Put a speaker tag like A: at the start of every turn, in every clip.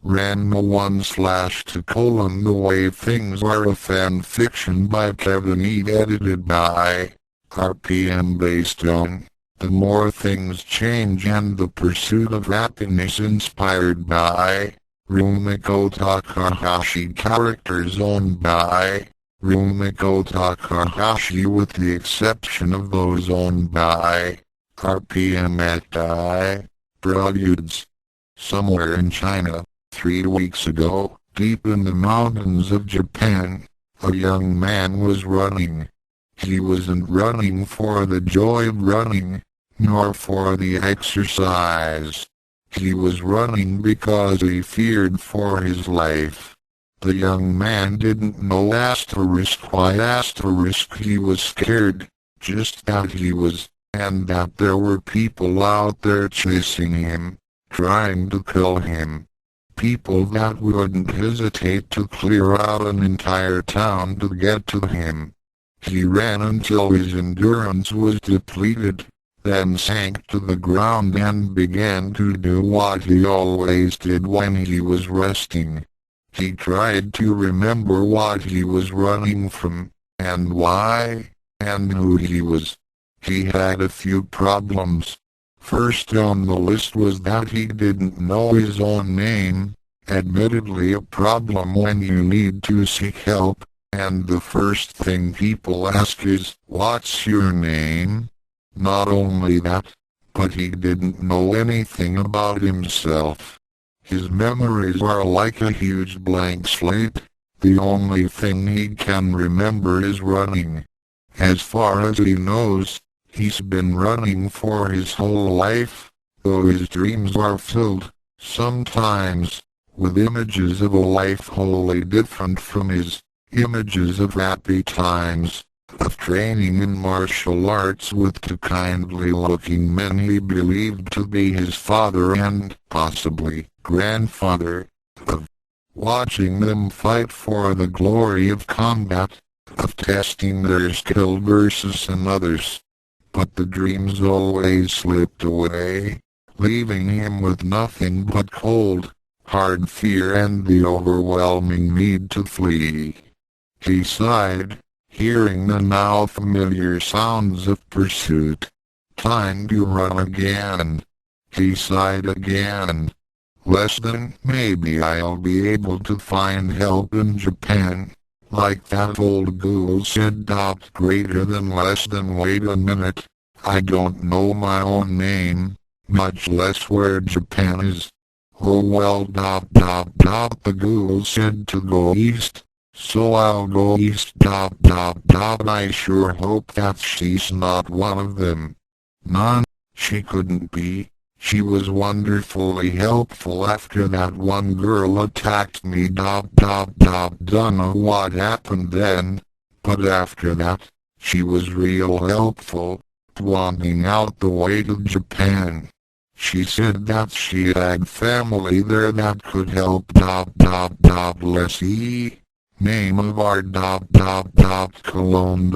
A: Ranma 1/2: The Way Things Are, a fan fiction by Kevin E. edited by RPM, based on The More Things Change and the Pursuit of Happiness, inspired by Rumiko Takahashi. Characters owned by Rumiko Takahashi, with the exception of those owned by RPM at Broadudes. Somewhere in China, 3 weeks ago, deep in the mountains of Japan, a young man was running. He wasn't running for the joy of running, nor for the exercise. He was running because he feared for his life. The young man didn't know why he was scared, just that he was, and that there were people out there chasing him, trying to kill him. People that wouldn't hesitate to clear out an entire town to get to him. He ran until his endurance was depleted, then sank to the ground and began to do what he always did when he was resting. He tried to remember what he was running from, and why, and who he was. He had a few problems. First on the list was that he didn't know his own name, admittedly a problem when you need to seek help, and the first thing people ask is, "What's your name?" Not only that, but he didn't know anything about himself. His memories are like a huge blank slate. The only thing he can remember is running. As far as he knows, he's been running for his whole life, though his dreams are filled, sometimes, with images of a life wholly different from his, images of happy times, of training in martial arts with 2 kindly-looking men he believed to be his father and, possibly, grandfather, of watching them fight for the glory of combat, of testing their skill versus another's. But the dreams always slipped away, leaving him with nothing but cold, hard fear and the overwhelming need to flee. He sighed, hearing the now familiar sounds of pursuit. Time to run again. He sighed again. Maybe I'll be able to find help in Japan. Like that old ghoul said. Greater than less than. Wait a minute, I don't know my own name, much less where Japan is. Oh well. The ghoul said to go east, so I'll go east. I sure hope that she's not one of them. None, she couldn't be. She was wonderfully helpful after that one girl attacked me. Don't know what happened then, but after that, she was real helpful, pointing out the way to Japan. She said that she had family there that could help. Let's see. Name of our cologne.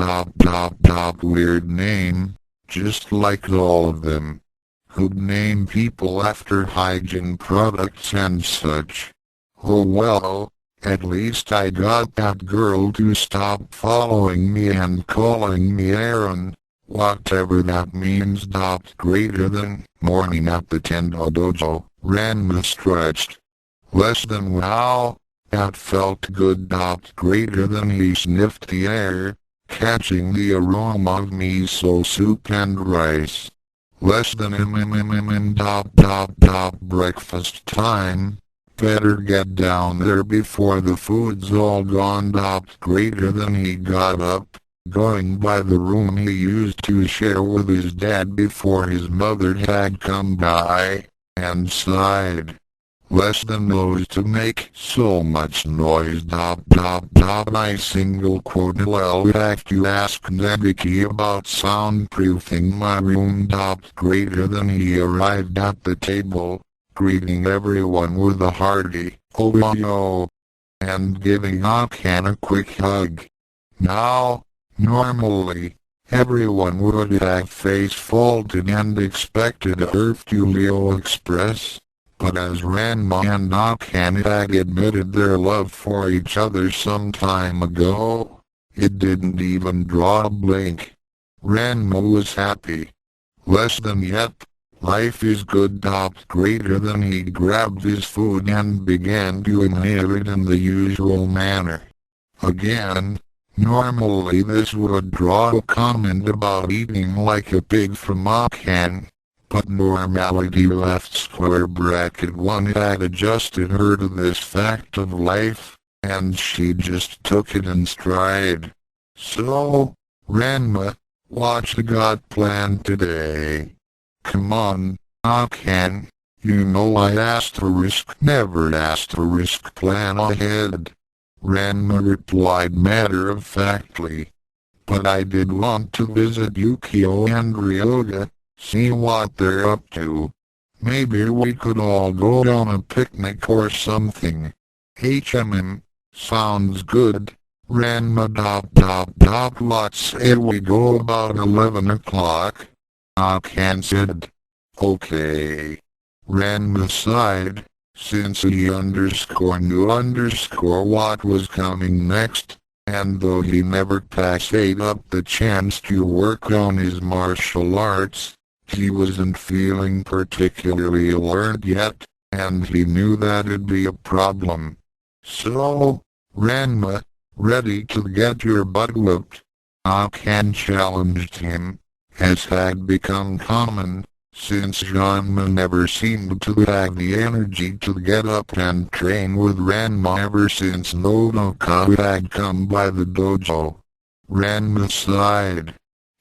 A: Weird name, just like all of them. Who'd name people after hygiene products and such. Oh well, at least I got that girl to stop following me and calling me Aaron, whatever that means. Greater than. Morning at the Tendo Dojo, Ranma stretched. Less than. Wow, that felt good. Greater than. He sniffed the air, catching the aroma of miso soup and rice. Less than. Breakfast time. Better get down there before the food's all gone. Greater than. He got up, going by the room he used to share with his dad before his mother had come by, and sighed. Less than. Those to make so much noise. I single quote. I'll have to ask Nebiki about soundproofing my room. Greater than. He arrived at the table, greeting everyone with a hearty, "Oh yo," and giving Akan a quick hug. Now, normally, everyone would have face faulted and expected a Herculeo Express, But as Ranma and Akan had admitted their love for each other some time ago, it didn't even draw a blink. Ranma was happy. Less than yet. Life is good. Greater than. He grabbed his food and began to inhale it in the usual manner. Again, normally this would draw a comment about eating like a pig from Akan, but normality left square bracket 1 had adjusted her to this fact of life, and she just took it in stride. So, Ranma, what you got planned today? Come on, Akan. You know I never plan ahead. Ranma replied matter-of-factly. But I did want to visit Yukio and Ryoga, see what they're up to. Maybe we could all go on a picnic or something. Sounds good. Ranma. Let's say we go about 11 o'clock. Akan said. Okay. Ranma sighed, since he knew what was coming next, and though he never passed up the chance to work on his martial arts, he wasn't feeling particularly alert yet, and he knew that'd be a problem. So, Ranma, ready to get your butt whooped? Akan challenged him, as had become common, since Ranma never seemed to have the energy to get up and train with Ranma ever since Nodoka had come by the dojo. Ranma sighed.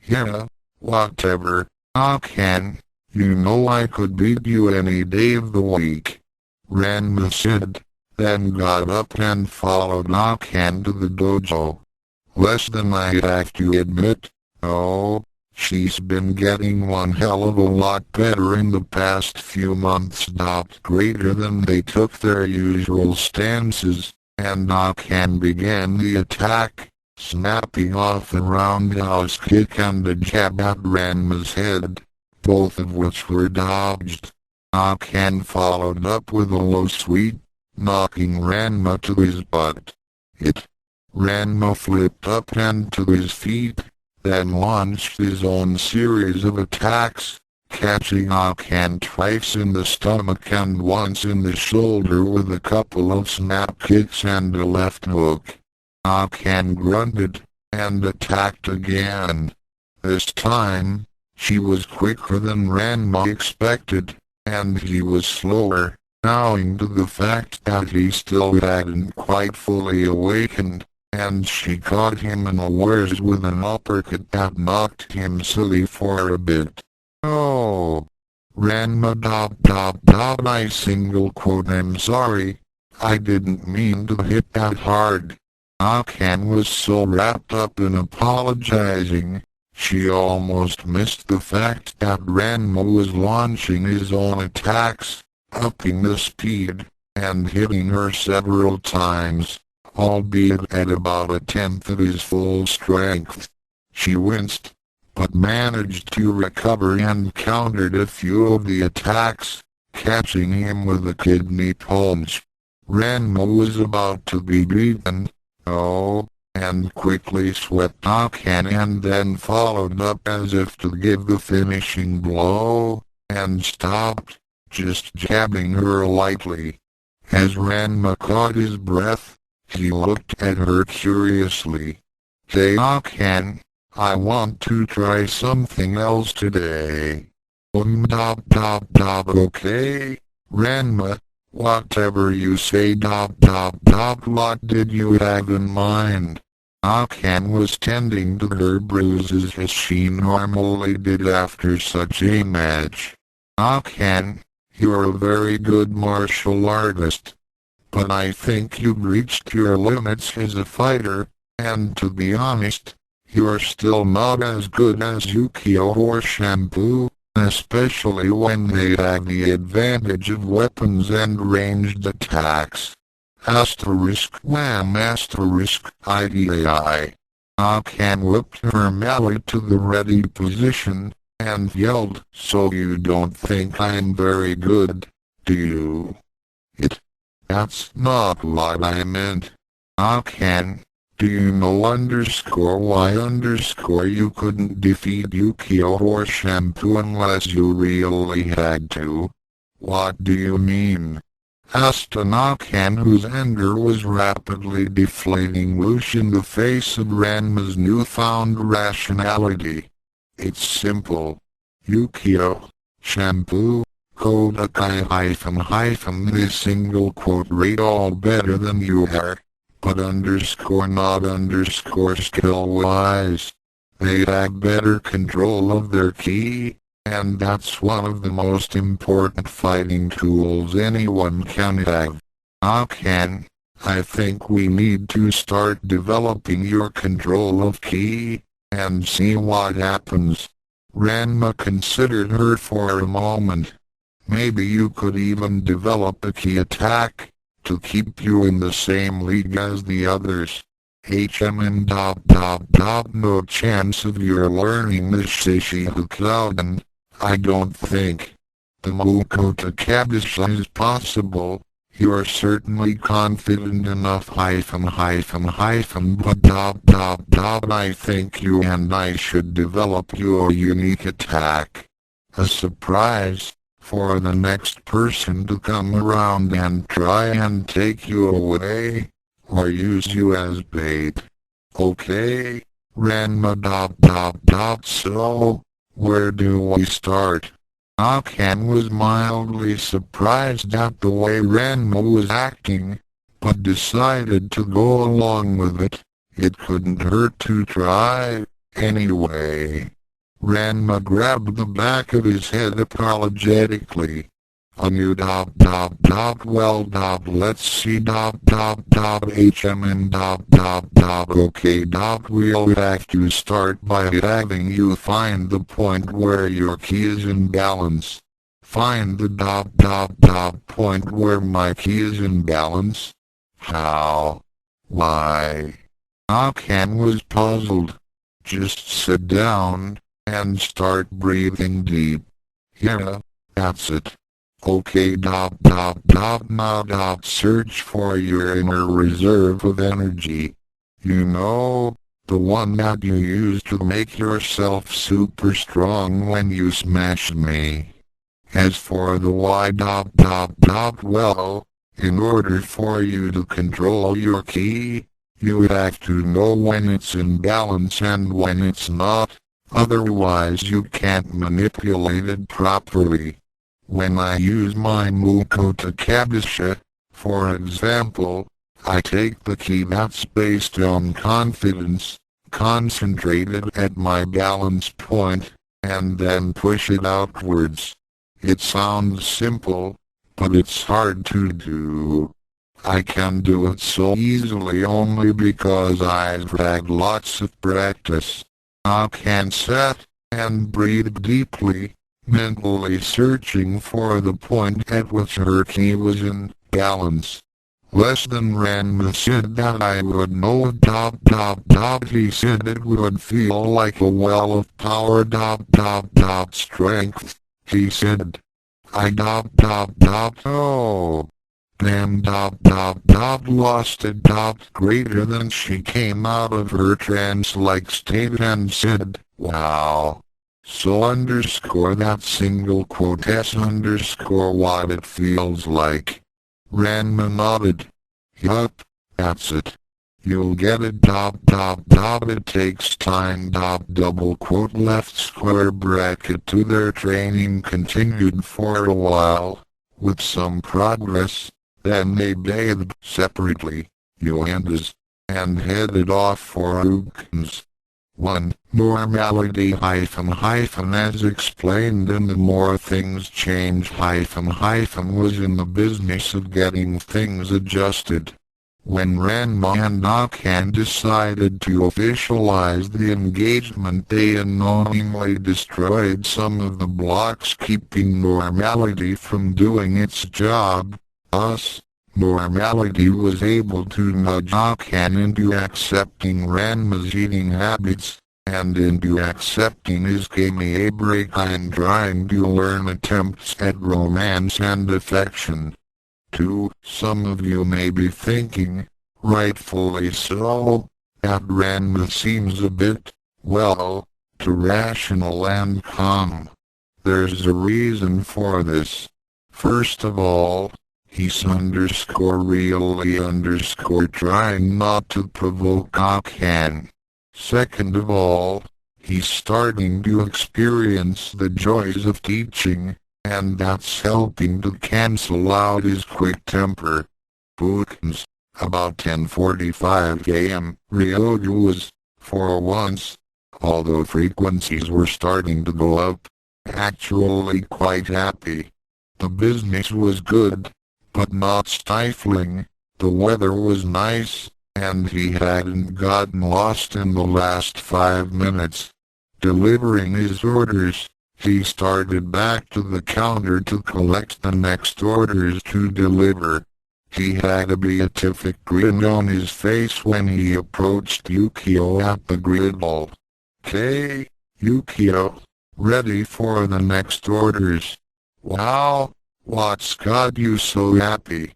A: Yeah, whatever, Akan, you know I could beat you any day of the week. Ranma said, then got up and followed Akan to the dojo. Less than I have to admit. Oh, she's been getting one hell of a lot better in the past few months. Greater than. They took their usual stances, and Akan began the attack, snapping off a roundhouse kick and a jab at Ranma's head, both of which were dodged. Akan followed up with a low sweep, knocking Ranma to his butt. Ranma flipped up and to his feet, then launched his own series of attacks, catching Akan twice in the stomach and once in the shoulder with a couple of snap kicks and a left hook. Akan grunted, and attacked again. This time, she was quicker than Ranma expected, and he was slower, owing to the fact that he still hadn't quite fully awakened, and she caught him unawares with an uppercut that knocked him silly for a bit. Oh! Ranma. I single quote I'm sorry. I didn't mean to hit that hard. Akan was so wrapped up in apologizing, she almost missed the fact that Ranma was launching his own attacks, upping the speed, and hitting her several times, albeit at about a tenth of his full strength. She winced, but managed to recover and countered a few of the attacks, catching him with a kidney punch. Ranma was about to be beaten, and quickly swept Akan and then followed up as if to give the finishing blow, and stopped, just jabbing her lightly. As Ranma caught his breath, he looked at her curiously. Hey Akan, I want to try something else today. Okay, Ranma, whatever you say. What did you have in mind? Akan was tending to her bruises as she normally did after such a match. Akan, you're a very good martial artist, but I think you've reached your limits as a fighter, and to be honest, you're still not as good as Yukio or Shampoo, especially when they have the advantage of weapons and ranged attacks. Wham! IDAI. Akan whipped her mallet to the ready position, and yelled, so you don't think I'm very good? Do you? That's not what I meant. Can. Do you know why you couldn't defeat Yukio or Shampoo unless you really had to? What do you mean? Asked Anakan, whose anger was rapidly deflating whoosh in the face of Ranma's newfound rationality. It's simple. Yukio, Shampoo, Kodakai this single quote rate all better than you are, but not skill-wise. They have better control of their ki, and that's one of the most important fighting tools anyone can have. I think we need to start developing your control of ki, and see what happens. Ranma considered her for a moment. Maybe you could even develop a ki attack, to keep you in the same league as the others. No chance of your learning this Shishihukoden. I don't think. The Mukota Kabisha is possible. You're certainly confident enough but I think you and I should develop your unique attack. A surprise, for the next person to come around and try and take you away, or use you as bait. Okay, Ranma. So, where do we start? Akan was mildly surprised at the way Ranma was acting, but decided to go along with it. It couldn't hurt to try, anyway. Ranma grabbed the back of his head apologetically. Well let's see okay we'll have to start by having you find the point where your ki is in balance. Find the point where my ki is in balance? How? Why? Akan was puzzled. Just sit down, and start breathing deep. Yeah, that's it. Okay. Now search for your inner reserve of energy. You know, the one that you use to make yourself super strong when you smash me. As for the why. Well, in order for you to control your ki, you have to know when it's in balance and when it's not. Otherwise you can't manipulate it properly. When I use my Mukota Kabisha, for example, I take the ki that's based on confidence, concentrate it at my balance point, and then push it outwards. It sounds simple, but it's hard to do. I can do it so easily only because I've had lots of practice. I can sit and breathe deeply, mentally searching for the point at which her ki was in balance. Less than Ranma said that I would know. He said it would feel like a well of power. Strength, he said. Oh. Damn. Lost it. Greater than she came out of her trance-like state and said, wow. So that single quote what it feels like. Ranma nodded. Yup, that's it. You'll get it. It takes time. Double quote left square bracket to their training continued for a while, with some progress. Then they bathed separately, Yoandas, and headed off for Ukans. 1. Normality as explained in the More Things Change was in the business of getting things adjusted. When Ranma and Akan decided to officialize the engagement, they unknowingly destroyed some of the blocks keeping normality from doing its job. Thus, normality was able to nudge Akan into accepting Ranma's eating habits, and into accepting his gamey break and trying to learn attempts at romance and affection. 2. Some of you may be thinking, rightfully so, that Ranma seems a bit, well, too rational and calm. There's a reason for this. First of all, he's really trying not to provoke Akan. Second of all, he's starting to experience the joys of teaching, and that's helping to cancel out his quick temper. Bookings. About 10:45 a.m., Ryoga was, for once, although frequencies were starting to go up, actually quite happy. The business was good, but not stifling. The weather was nice, and he hadn't gotten lost in the last 5 minutes. Delivering his orders, he started back to the counter to collect the next orders to deliver. He had a beatific grin on his face when he approached Yukio at the griddle. "Okay, Yukio, ready for the next orders." "Wow, what's got you so happy?"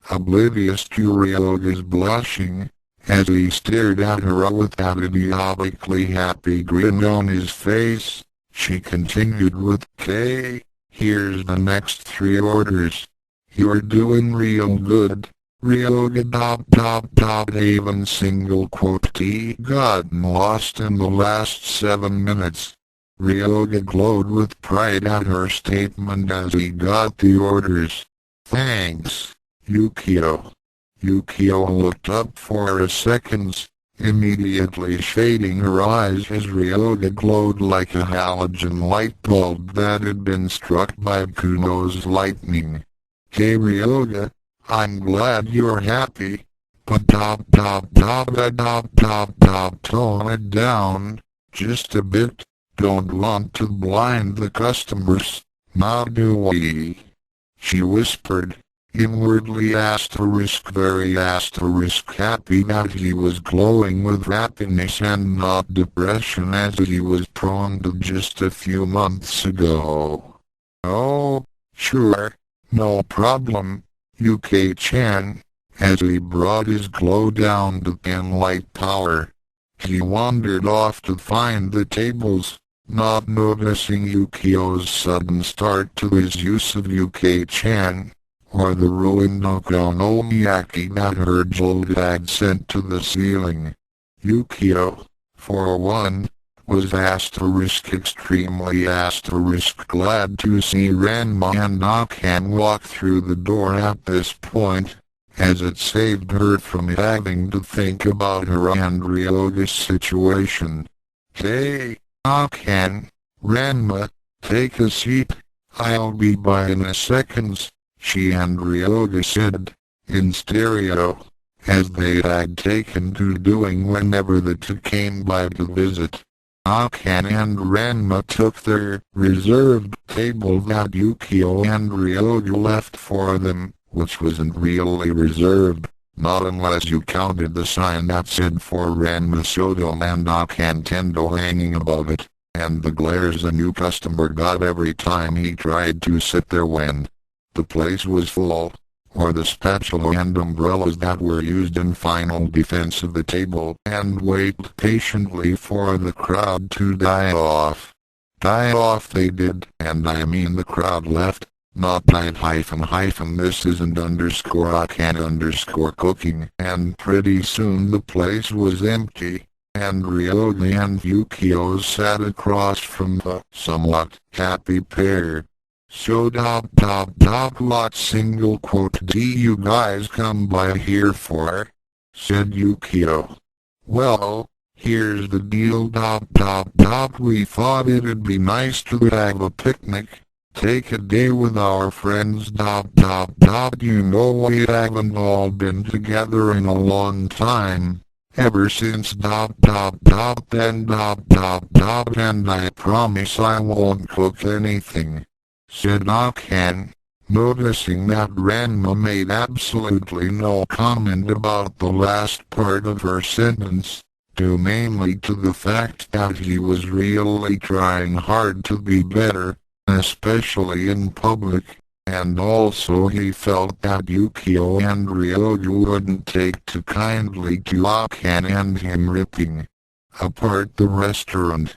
A: Oblivious to Ryoga's blushing, as he stared at her with that idiotically happy grin on his face, she continued with, "Okay, here's the next 3 orders. You're doing real good." Ryoga ... even single quote T gotten lost in the last 7 minutes. Ryoga glowed with pride at her statement as he got the orders. "Thanks, Yukio." Yukio looked up for a second, immediately shading her eyes as Ryoga glowed like a halogen light bulb that had been struck by Kuno's lightning. "Hey Ryoga, I'm glad you're happy, but tone it down, just a bit, don't want to blind the customers, now do we?" she whispered, inwardly very happy that he was glowing with happiness and not depression as he was prone to just a few months ago. "Oh, sure, no problem, UK-chan," as he brought his glow down to 10 light power. He wandered off to find the tables, not noticing Yukio's sudden start to his use of UK-chan, or the ruined okonomiyaki that her jolt had sent to the ceiling. Yukio, for one, was extremely glad to see Ranma and Akan walk through the door at this point, as it saved her from having to think about her and Ryoga's situation. "Hey, Akan, Ranma, take a seat, I'll be by in a second," she and Ryoga said, in stereo, as they had taken to doing whenever the two came by to visit. Akan and Ranma took their reserved table that Yukio and Ryoga left for them, which wasn't really reserved, not unless you counted the sign that said for Ranma Soto and Akan Tendo hanging above it, and the glares a new customer got every time he tried to sit there when the place was full, or the spatula and umbrellas that were used in final defense of the table, and wait patiently for the crowd to die off. Die off they did, and I mean the crowd left, not died -- this isn't _Akan _cooking, and pretty soon the place was empty, and Ryoga and Yukio sat across from the somewhat happy pair. "So what single quote do you guys come by here for?" said Yukio. "Well, here's the deal we thought it'd be nice to have a picnic, take a day with our friends you know we haven't all been together in a long time, ever since then and I promise I won't cook anything," said Akan, noticing that Ranma made absolutely no comment about the last part of her sentence, due mainly to the fact that he was really trying hard to be better, especially in public, and also he felt that Yukio and Ryoga wouldn't take too kindly to Akan and him ripping apart the restaurant.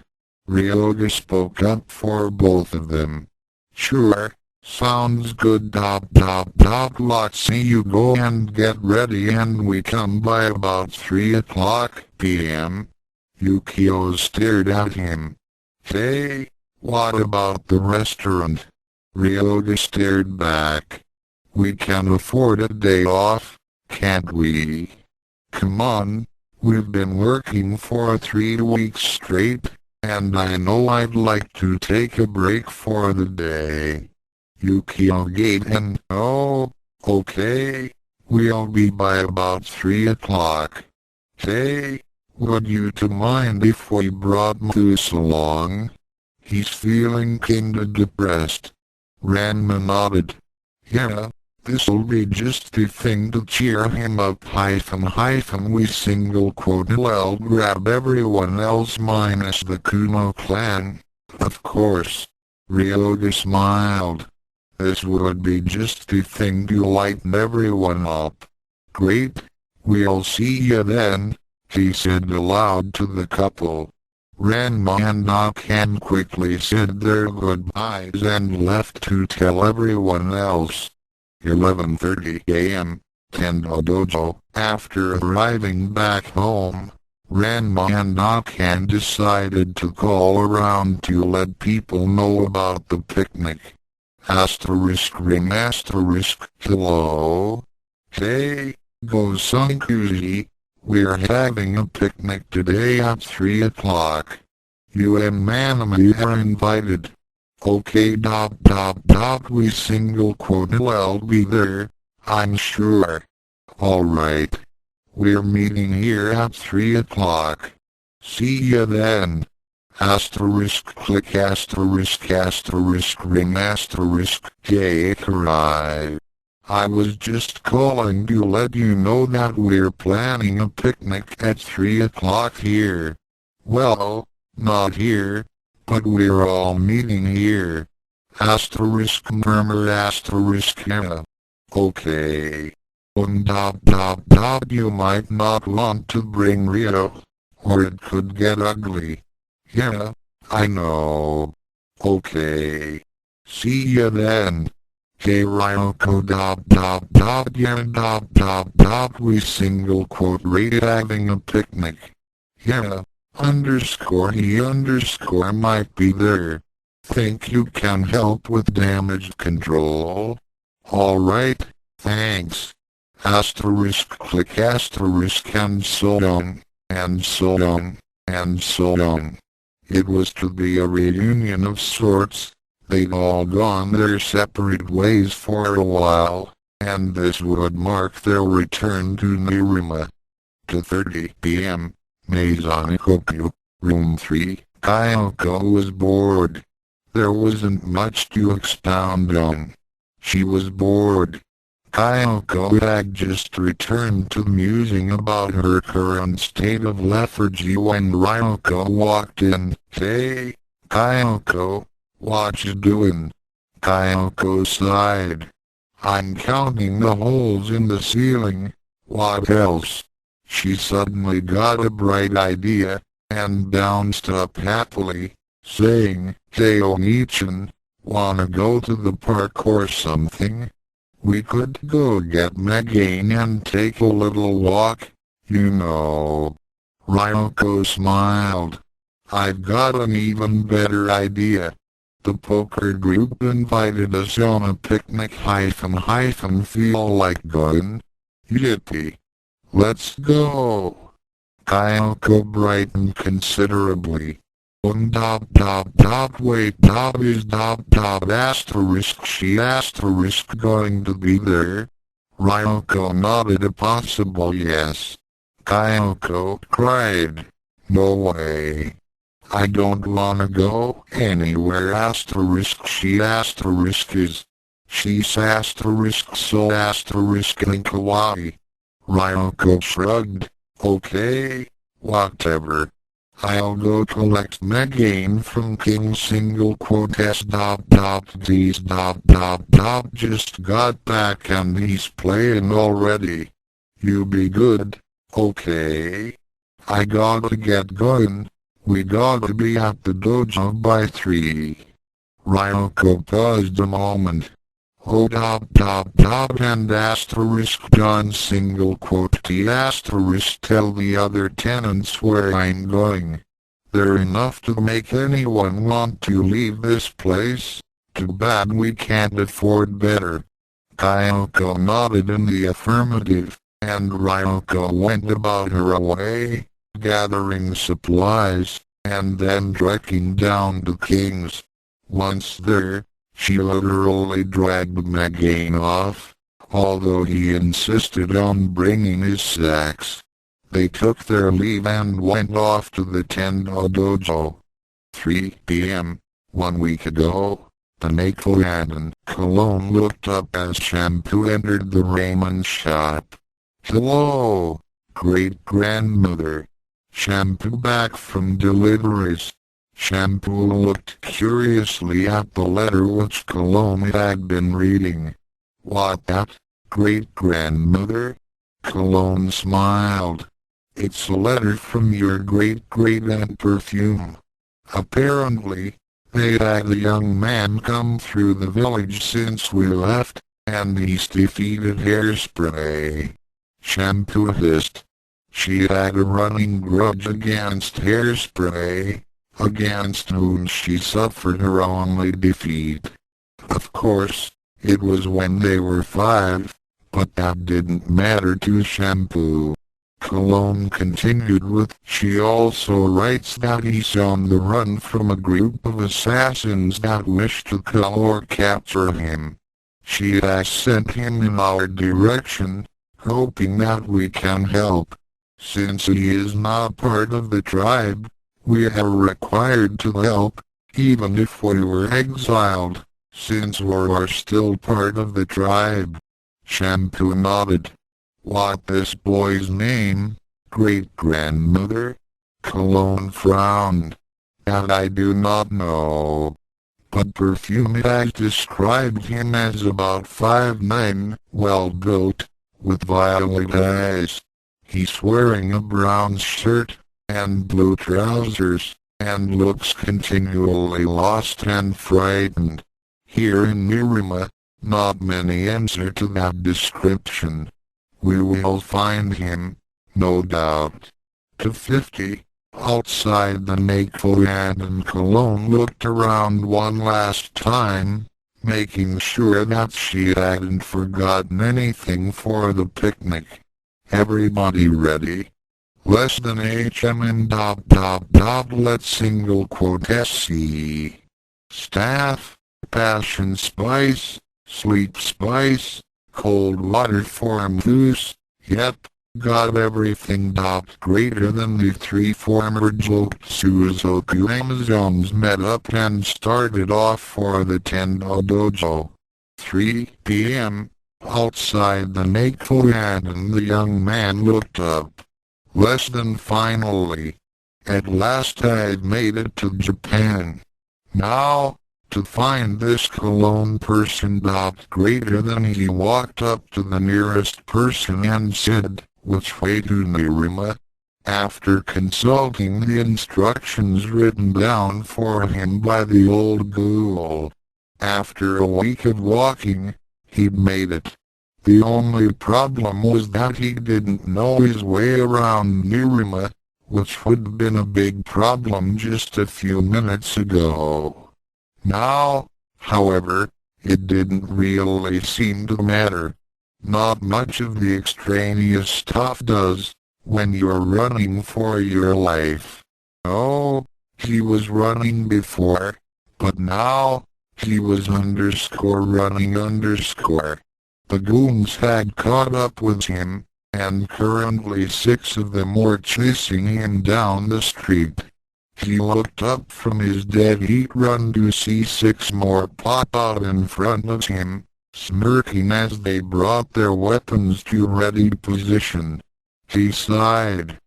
A: Ryoga spoke up for both of them. Sure, sounds good. Let's see you go and get ready and we come by about 3 o'clock p.m. Yukio stared at him. Hey, what about the restaurant? Ryoga stared back. We can afford a day off, can't we? Come on, we've been working for 3 weeks straight, and I know I'd like to take a break for the day. Yukio gave an oh, okay, we'll be by about 3 o'clock. Hey, would you two mind if we brought Moose along? He's feeling kinda depressed. Ranma nodded. Yeah, this'll be just the thing to cheer him up. We single quote I'll grab everyone else minus the Kuno clan. Of course. Ryoga smiled. This would be just the thing to lighten everyone up. Great. We'll see you then, he said aloud to the couple. Ranma and Akan quickly said their goodbyes and left to tell everyone else. 11:30 a.m. Tendo Dojo. After arriving back home, Ranma and Akan decided to call around to let people know about the picnic. Ring hello? Hey, go Sankuji. We're having a picnic today at 3 o'clock. You and Manami are invited. Okay. We single quote I'll be there, I'm sure. Alright. We're meeting here at 3 o'clock. See ya then. Click ring Karai. I was just calling to let you know that we're planning a picnic at 3 o'clock here. Well, not here, but we're all meeting here. Murmur Hera. Okay. You might not want to bring Rio, or it could get ugly. Yeah, I know. Okay. See ya then. Ryoko we single quote rate having a picnic. Yeah, he might be there. Think you can help with damage control? Alright, thanks. Click and so on, and so on, and so on. It was to be a reunion of sorts. They'd all gone their separate ways for a while, and this would mark their return to Niruma. 2:30 p.m. Meizanikoku, Room 3, Kyoko was bored. There wasn't much to expound on. She was bored. Kyoko had just returned to musing about her current state of lethargy when Ryoko walked in. Hey, Kyoko. What you doing? Kyoko sighed. I'm counting the holes in the ceiling. What else? She suddenly got a bright idea, and bounced up happily, saying, Hey Onichan, wanna go to the park or something? We could go get Megain and take a little walk, you know. Ryoko smiled. I've got an even better idea. The poker group invited us on a picnic feel like going? Yippee. Let's go. Kyoko brightened considerably. Wait is she going to be there? Ryoko nodded a possible yes. Kyoko cried. No way. I don't wanna go anywhere she is. She's so in kawaii. Ryoko shrugged. Okay, Whatever. I'll go collect Megain from King single quote S dot dot D's dot dot dot just got back and he's playing already. You be good, okay? I gotta get going. We gotta be at the dojo by 3. Ryoko paused a moment. Hold up dot dot and asterisk John single quote T asterisk tell the other tenants where I'm going. They're enough to make anyone want to leave this place. Too bad we can't afford better. Kyoko nodded in the affirmative, and Ryoko went about her way, gathering supplies, and then trekking down to King's. Once there, she literally dragged Megain off, although he insisted on bringing his sacks. They took their leave and went off to the Tendo Dojo. 3 p.m. 1 week ago, the Nakoyan and Cologne looked up as Shampoo entered the ramen shop. Hello, great-grandmother. Shampoo back from deliveries. Shampoo looked curiously at the letter which Cologne had been reading. What that, great-grandmother? Cologne smiled. It's a letter from your great-great-aunt Perfume. Apparently, they had a young man come through the village since we left, and he's defeated Hairspray. Shampoo hissed. She had a running grudge against Hairspray, against whom she suffered her only defeat. Of course, it was when they were 5, but that didn't matter to Shampoo. Cologne continued with, she also writes that he's on the run from a group of assassins that wish to kill or capture him. She has sent him in our direction, hoping that we can help. Since he is not part of the tribe, we are required to help, even if we were exiled, since we are still part of the tribe. Shampoo nodded. What this boy's name, great-grandmother? Cologne frowned. That I do not know. But Perfume has described him as about 5'9", well-built, with violet eyes. He's wearing a brown shirt, and blue trousers, and looks continually lost and frightened. Here in Mirima, not many answer to that description. We will find him, no doubt. To 50, outside the Nakoyan and Cologne looked around one last time, making sure that she hadn't forgotten anything for the picnic. Everybody ready? Less than HM and ... let's single quote SC. Staff, passion spice, sleep spice, cold water for mousse, yep, got everything. Greater than the 3 former joked Suzoku Amazons met up and started off for the Tendo Dojo. 3 p.m. Outside the Nakoyan and the young man looked up. Less than finally. At last I've made it to Japan. Now, to find this Cologne person. Greater than he walked up to the nearest person and said, which way to Nerima? After consulting the instructions written down for him by the old ghoul. After a week of walking, he'd made it. The only problem was that he didn't know his way around Nerima, which would have been a big problem just a few minutes ago. Now, however, it didn't really seem to matter. Not much of the extraneous stuff does, when you're running for your life. Oh, he was running before, but now, he was running. The goons had caught up with him, and currently 6 of them were chasing him down the street. He looked up from his dead heat run to see 6 more pop out in front of him, smirking as they brought their weapons to ready position. He sighed.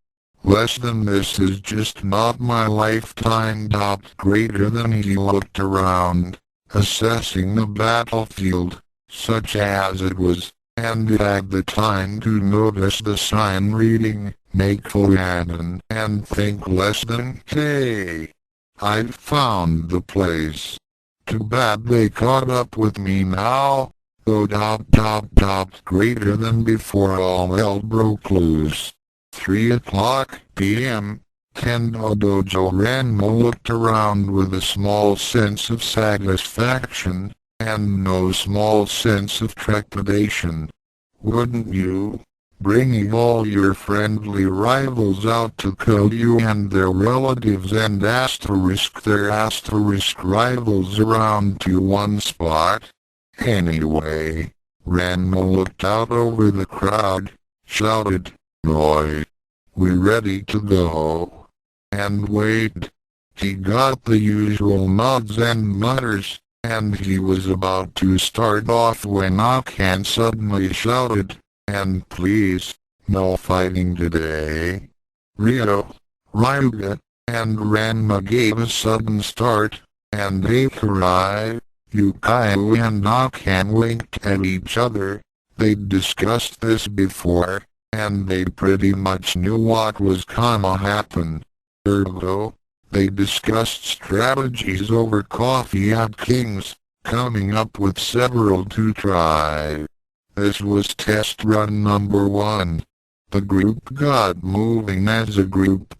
A: Less than this is just not my lifetime. Greater than he looked around, assessing the battlefield, such as it was, and had the time to notice the sign reading, Make Fulanan, and think less than, hey, I've found the place. Too bad they caught up with me now, though. Greater than before all hell broke loose. 3 o'clock p.m. Kendo Dojo. Ranma looked around with a small sense of satisfaction, and no small sense of trepidation. Wouldn't you? Bringing all your friendly rivals out to kill you and their relatives and their rivals around to one spot? Anyway, Ranma looked out over the crowd, shouted, "Noi! We ready to go?" And wait. He got the usual nods and mutters, and he was about to start off when Akan suddenly shouted, "And please, no fighting today." Ryuga, and Ranma gave a sudden start, and Aikarai, Yukio and Akan winked at each other. They'd discussed this before, and they pretty much knew what was gonna happen. Ergo, they discussed strategies over coffee at King's, coming up with several to try. This was test run number 1. The group got moving as a group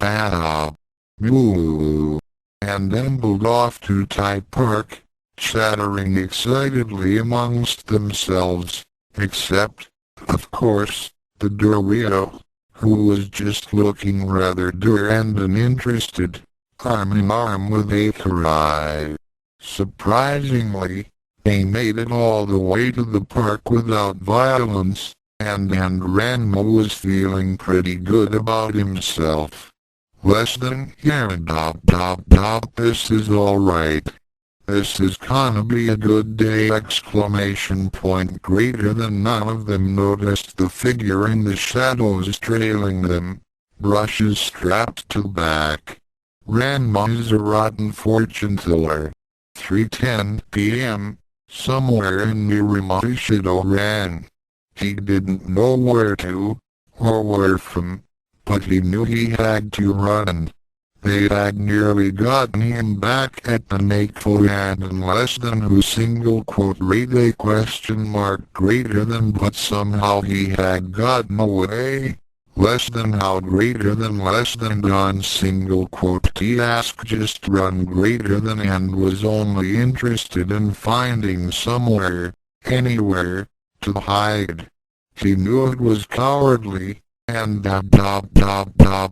A: moo, and ambled off to Tai Park, chattering excitedly amongst themselves, except, of course, the Dorito, who was just looking rather dour and uninterested, arm in arm with Aikarai. Surprisingly, they made it all the way to the park without violence, and Ranma was feeling pretty good about himself. Less than here. This is alright. This is gonna be a good day! Greater than none of them noticed the figure in the shadows trailing them, brushes strapped to back. Ranma is a rotten fortune teller. 3:10 p.m. Somewhere in Mirimashito ran. He didn't know where to, or where from, but he knew he had to run. They had nearly gotten him back at the Nakeful and in less than who single quote rate a question mark greater than, but somehow he had gotten away. Less than how greater than less than gone single quote T ask just run greater than and was only interested in finding somewhere, anywhere, to hide. He knew it was cowardly, and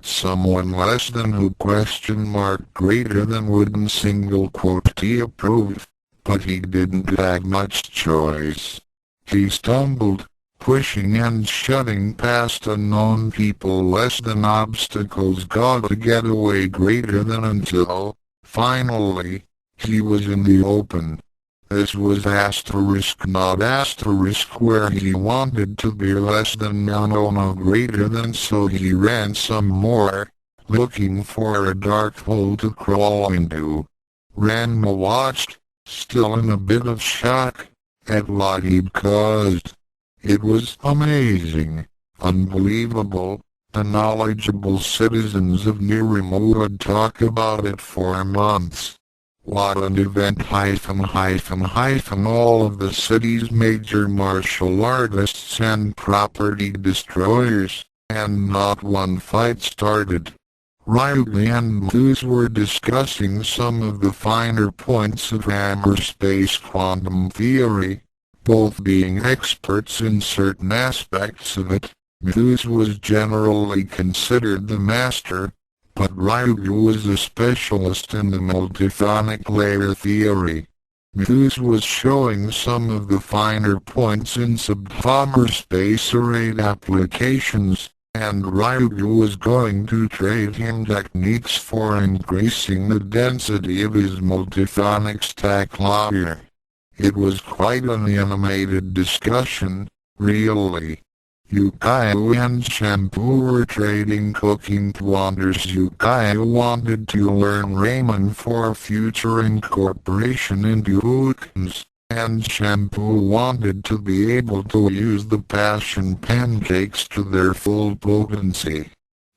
A: someone less than who question mark greater than wouldn't single quote T approve, but he didn't have much choice. He stumbled, pushing and shoving past unknown people less than obstacles got to get away greater than until, finally, he was in the open. This was not where he wanted to be less than no greater than, so he ran some more, looking for a dark hole to crawl into. Ranma watched, still in a bit of shock, at what he'd caused. It was amazing, unbelievable. The knowledgeable citizens of Nirimo would talk about it for months. What an event! All of the city's major martial artists and property destroyers, and not one fight started. Ryuga and Muse were discussing some of the finer points of hammer space quantum theory, both being experts in certain aspects of it. Muse was generally considered the master, but Ryuga was a specialist in the multiphonic layer theory. Muse was showing some of the finer points in subhammer space array applications, and Ryuga was going to trade him techniques for increasing the density of his multiphonic stack layer. It was quite an animated discussion, really. Yukio and Shampoo were trading cooking wonders. Yukio wanted to learn ramen for future incorporation into Hookins, and Shampoo wanted to be able to use the passion pancakes to their full potency.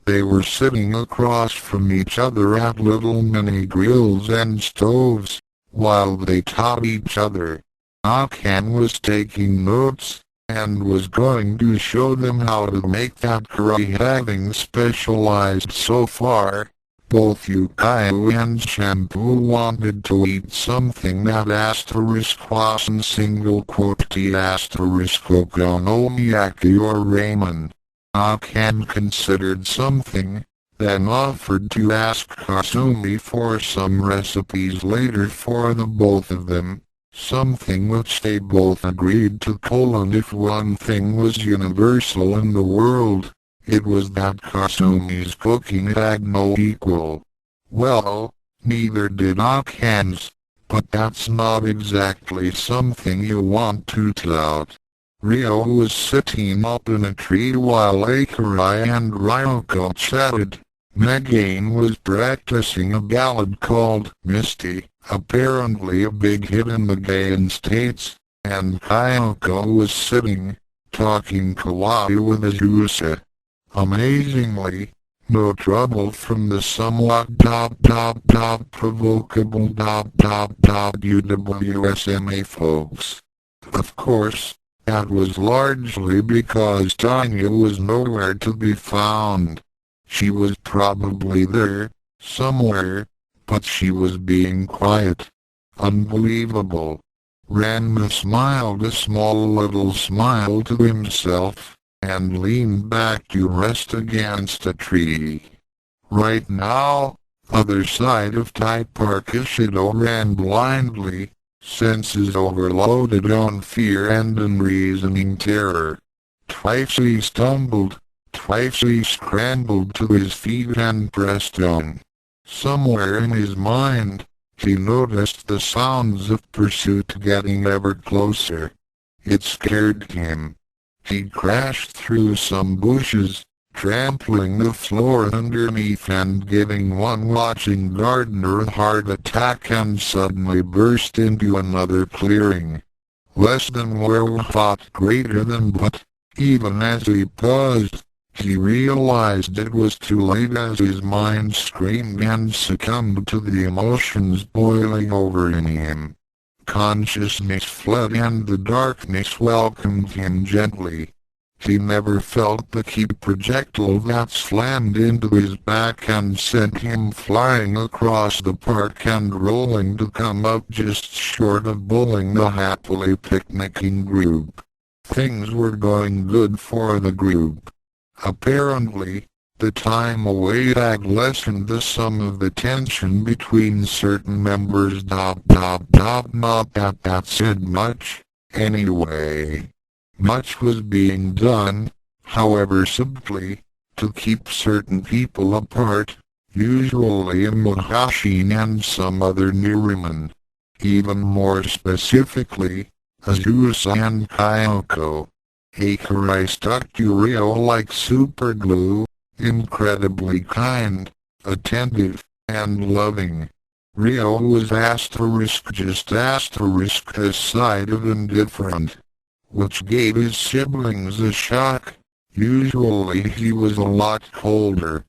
A: They were sitting across from each other at little mini grills and stoves, while they taught each other. Akan was taking notes, and was going to show them how to make that curry. Having specialized so far, both Yukio and Shampoo wanted to eat something that wasn't single quote T okonomiyaki or ramen. Akan considered something, then offered to ask Kasumi for some recipes later for the both of them. Something which they both agreed to. If one thing was universal in the world, it was that Kasumi's cooking had no equal. Well, neither did Akan's, but that's not exactly something you want to tout. Rio was sitting up in a tree while Akurai and Ryoko chatted. Megane was practicing a ballad called Misty, apparently a big hit in the Gaian states, and Kyoko was sitting, talking kawaii with Azusa. Amazingly, no trouble from the somewhat provocable UWSMA folks. Of course, that was largely because Tanya was nowhere to be found. She was probably there, somewhere, but she was being quiet. Unbelievable. Ranma smiled a small little smile to himself, and leaned back to rest against a tree. Right now, other side of Tai Park Ishido ran blindly, senses overloaded on fear and unreasoning terror. Twice he stumbled, twice he scrambled to his feet and pressed on. Somewhere in his mind, he noticed the sounds of pursuit getting ever closer. It scared him. He crashed through some bushes, trampling the floor underneath and giving one watching gardener a heart attack, and suddenly burst into another clearing. Less than thought, greater than, but, even as he paused, he realized it was too late as his mind screamed and succumbed to the emotions boiling over in him. Consciousness fled and the darkness welcomed him gently. He never felt the ki projectile that slammed into his back and sent him flying across the park and rolling to come up just short of bullying the happily picnicking group. Things were going good for the group. Apparently, the time away had lessened the sum of the tension between certain members. Not that said much, anyway. Much was being done, however subtly, to keep certain people apart, usually Imahashin and some other Niriman. Even more specifically, Azusa and Kyoko. Akurai stuck to Rio like superglue, incredibly kind, attentive, and loving. Rio was just his side of indifferent, which gave his siblings a shock. Usually he was a lot colder.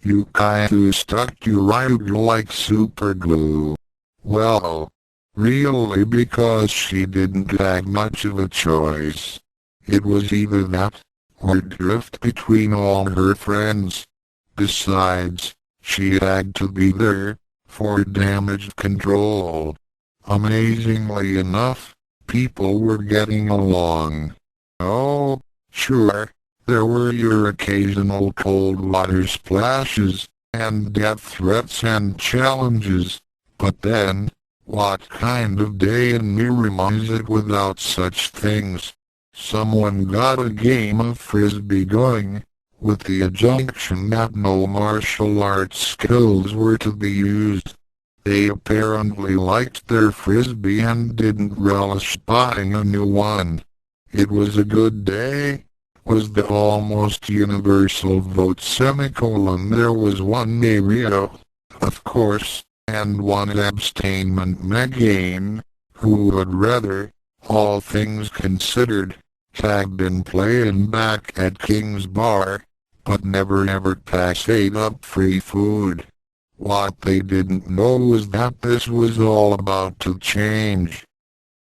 A: Yukio stuck to Ryuga like superglue. Well, really, because she didn't have much of a choice. It was either that, or drift between all her friends. Besides, she had to be there, for damage control. Amazingly enough, people were getting along. Oh, sure, there were your occasional cold water splashes, and death threats and challenges, but then, what kind of day in Miramar is it without such things? Someone got a game of frisbee going, with the adjunction that no martial arts skills were to be used. They apparently liked their frisbee and didn't relish buying a new one. It was a good day, was the almost universal vote semicolon. There was one Mario, of course, and one abstainment Megan, who would rather, all things considered, have been playing back at King's Bar, but never ever passed up free food. What they didn't know was that this was all about to change.